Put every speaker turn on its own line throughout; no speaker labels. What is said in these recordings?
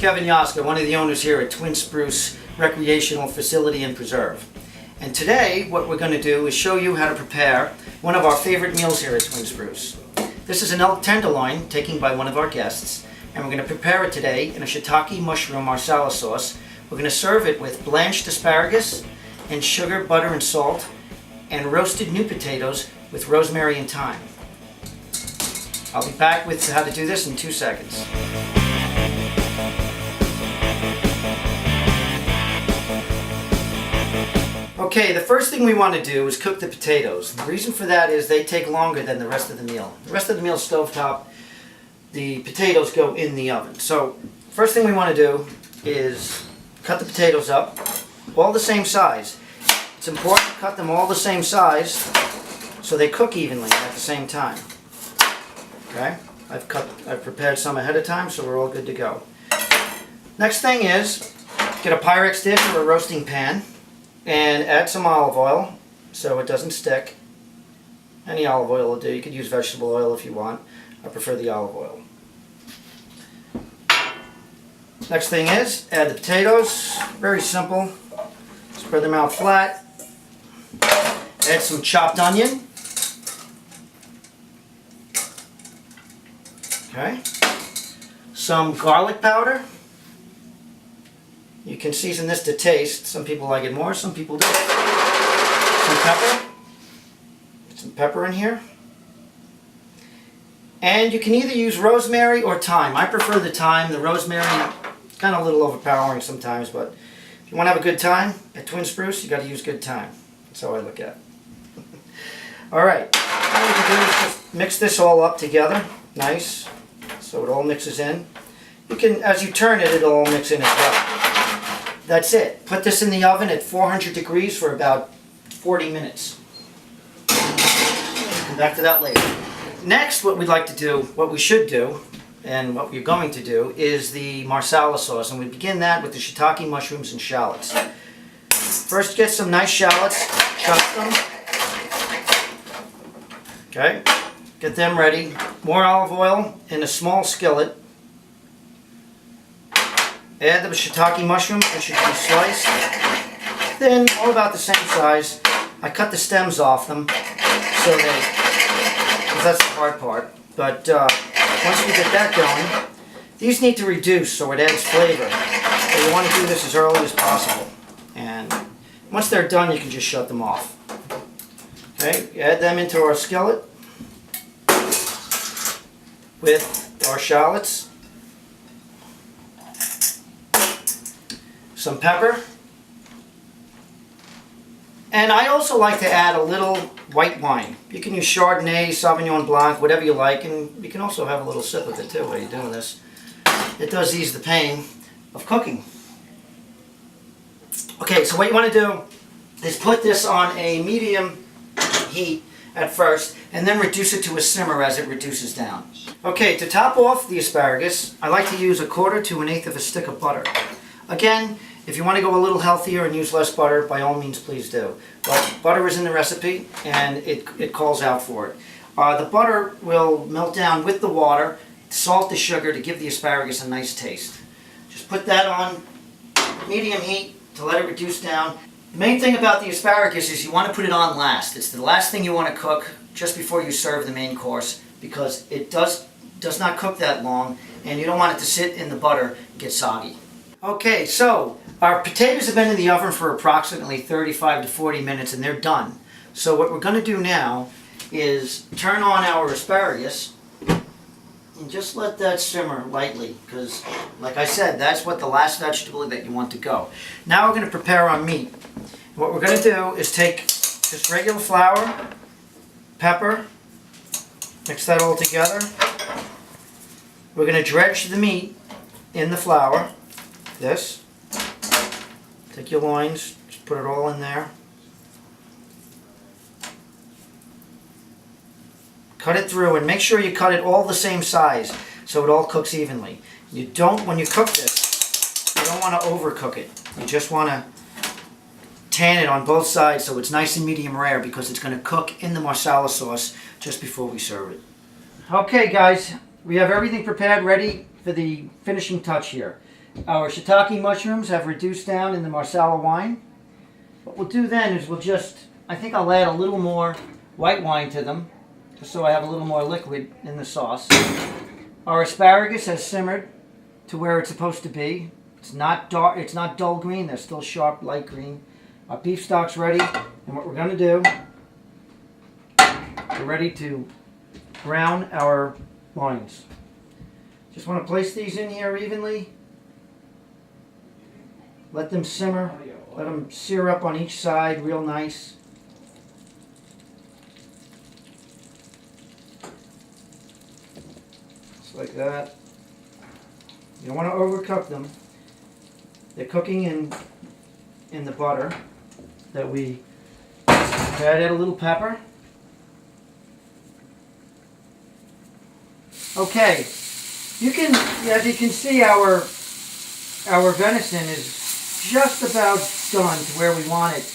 Kevin Yosca, one of the owners here at TwinSpruce Recreational Facility and Preserve. And today what we're going to do is show you how to prepare one of our favorite meals here at TwinSpruce. This is an elk tenderloin taken by one of our guests, and we're going to prepare it today in a shiitake mushroom marsala sauce. We're going to serve it with blanched asparagus and sugar, butter, and salt, and roasted new potatoes with rosemary and thyme. I'll be back with how to do this in 2 seconds. Okay, the first thing we want to do is cook the potatoes. The reason for that is they take longer than the rest of the meal. The rest of the meal is stovetop. The potatoes go in the oven. So, first thing we want to do is cut the potatoes up, all the same size. It's important to cut them all the same size so they cook evenly at the same time. Okay, I've prepared some ahead of time, so we're all good to go. Next thing is, get a Pyrex dish or a roasting pan and add some olive oil so it doesn't stick. Any olive oil will do. You could use vegetable oil if you want. I prefer the olive oil. Next thing is, add the potatoes. Very simple. Spread them out flat. Add some chopped onion. Okay. Some garlic powder. You can season this to taste. Some people like it more, some people don't. Some pepper. Get some pepper in here. And you can either use rosemary or thyme. I prefer the thyme. The rosemary is kind of a little overpowering sometimes, but if you want to have a good time at TwinSpruce, you got to use good thyme. That's how I look at it. Alright, all we can do is just mix this all up together. Nice. So it all mixes in. You can, as you turn it, it'll all mix in as well. That's it. Put this in the oven at 400 degrees for about 40 minutes. Come back to that later. Next, what we'd like to do, what we should do, and what we're going to do, is the marsala sauce. And we begin that with the shiitake mushrooms and shallots. First, get some nice shallots, chop them. Okay, get them ready. More olive oil in a small skillet. Add the shiitake mushrooms, which should be sliced. Then, all about the same size. I cut the stems off them, so because that's the hard part. But once we get that going, these need to reduce so it adds flavor. So you want to do this as early as possible. And once they're done, you can just shut them off. Okay, add them into our skillet with our shallots. Some pepper, and I also like to add a little white wine. You can use Chardonnay, Sauvignon Blanc, whatever you like, and you can also have a little sip of it too while you're doing this. It does ease the pain of cooking. Okay, so what you want to do is put this on a medium heat at first, and then reduce it to a simmer as it reduces down. Okay, to top off the asparagus, I like to use 1/4 to 1/8 of a stick of butter. Again, if you want to go a little healthier and use less butter, by all means please do. But butter is in the recipe and it calls out for it. The butter will melt down with the water, salt the sugar to give the asparagus a nice taste. Just put that on medium heat to let it reduce down. The main thing about the asparagus is you want to put it on last. It's the last thing you want to cook just before you serve the main course, because it does not cook that long and you don't want it to sit in the butter and get soggy. Okay, so our potatoes have been in the oven for approximately 35 to 40 minutes and they're done. So what we're going to do now is turn on our asparagus and just let that simmer lightly, because like I said, that's what the last vegetable that you want to go. Now we're going to prepare our meat. What we're going to do is take just regular flour, pepper, mix that all together. We're going to dredge the meat in the flour. This. Take your loins, just put it all in there. Cut it through and make sure you cut it all the same size so it all cooks evenly. You don't, when you cook this, you don't want to overcook it. You just want to tan it on both sides so it's nice and medium rare, because it's going to cook in the marsala sauce just before we serve it. Okay guys, we have everything prepared, ready for the finishing touch here. Our shiitake mushrooms have reduced down in the Marsala wine. What we'll do then is I think I'll add a little more white wine to them, just so I have a little more liquid in the sauce. Our asparagus has simmered to where it's supposed to be. It's not dark, it's not dull green, they're still sharp, light green. Our beef stock's ready, and what we're going to do, we're ready to brown our loins. Just want to place these in here evenly. Let them simmer. Let them sear up on each side real nice. Just like that. You don't want to overcook them. They're cooking in the butter that we added a little pepper. Okay, as you can see, our venison is just about done to where we want it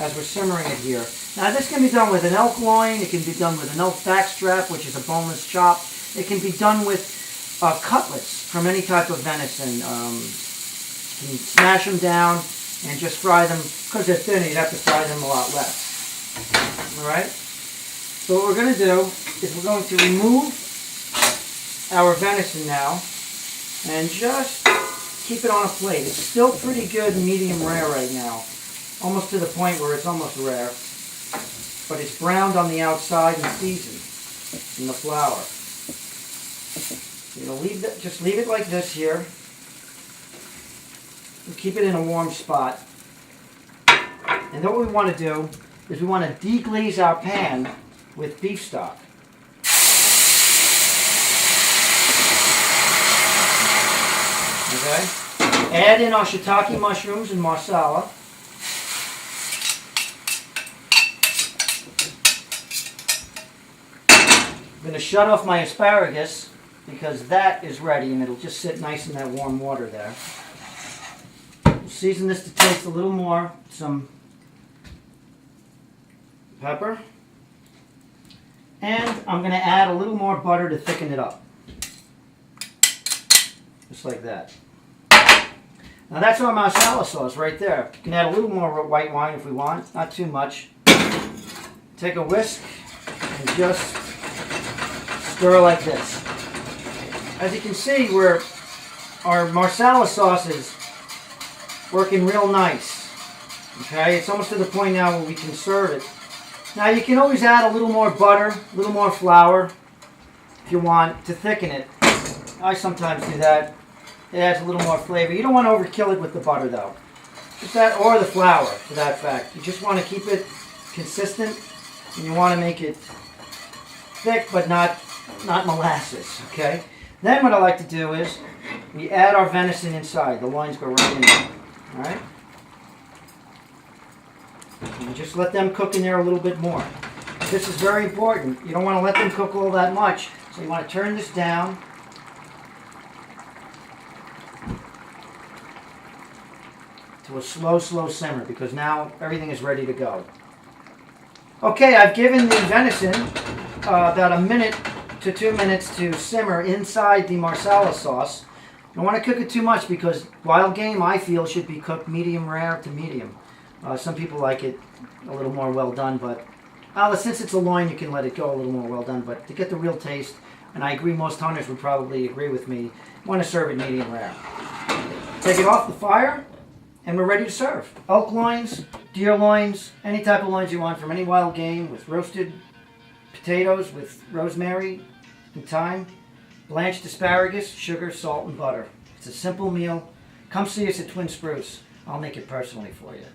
as we're simmering it here. Now this can be done with an elk loin, it can be done with an elk backstrap, which is a boneless chop. It can be done with cutlets from any type of venison. You can smash them down and just fry them. Because they're thinner, you'd have to fry them a lot less. Alright? So what we're going to do is we're going to remove our venison now and just keep it on a plate. It's still pretty good medium rare right now. Almost to the point where it's almost rare. But it's browned on the outside and seasoned in the flour. You know, just leave it like this here. And keep it in a warm spot. And then what we want to do is we want to deglaze our pan with beef stock. Okay? Add in our shiitake mushrooms and marsala. I'm going to shut off my asparagus because that is ready and it'll just sit nice in that warm water there. We'll season this to taste a little more. Some pepper. And I'm going to add a little more butter to thicken it up. Just like that. Now that's our marsala sauce right there. You can add a little more white wine if we want, not too much. Take a whisk and just stir like this. As you can see, our marsala sauce is working real nice. Okay, it's almost to the point now where we can serve it. Now you can always add a little more butter, a little more flour if you want to thicken it. I sometimes do that. It adds a little more flavor. You don't want to overkill it with the butter though. Just that, or the flour for that fact. You just want to keep it consistent and you want to make it thick but not molasses, okay? Then what I like to do is we add our venison inside. The loins go right in there, all right? And just let them cook in there a little bit more. This is very important. You don't want to let them cook all that much, so you want to turn this down. To a slow simmer because now everything is ready to go. Okay, I've given the venison about 1 minute to 2 minutes to simmer inside the marsala sauce. You don't want to cook it too much because wild game, I feel, should be cooked medium rare to medium. Some people like it a little more well done, but since it's a loin, you can let it go a little more well done. But to get the real taste, and I agree most hunters would probably agree with me, you want to serve it medium rare. Take it off the fire, and we're ready to serve. Elk loins, deer loins, any type of loins you want from any wild game with roasted potatoes with rosemary and thyme, blanched asparagus, sugar, salt, and butter. It's a simple meal. Come see us at Twin Spruce. I'll make it personally for you.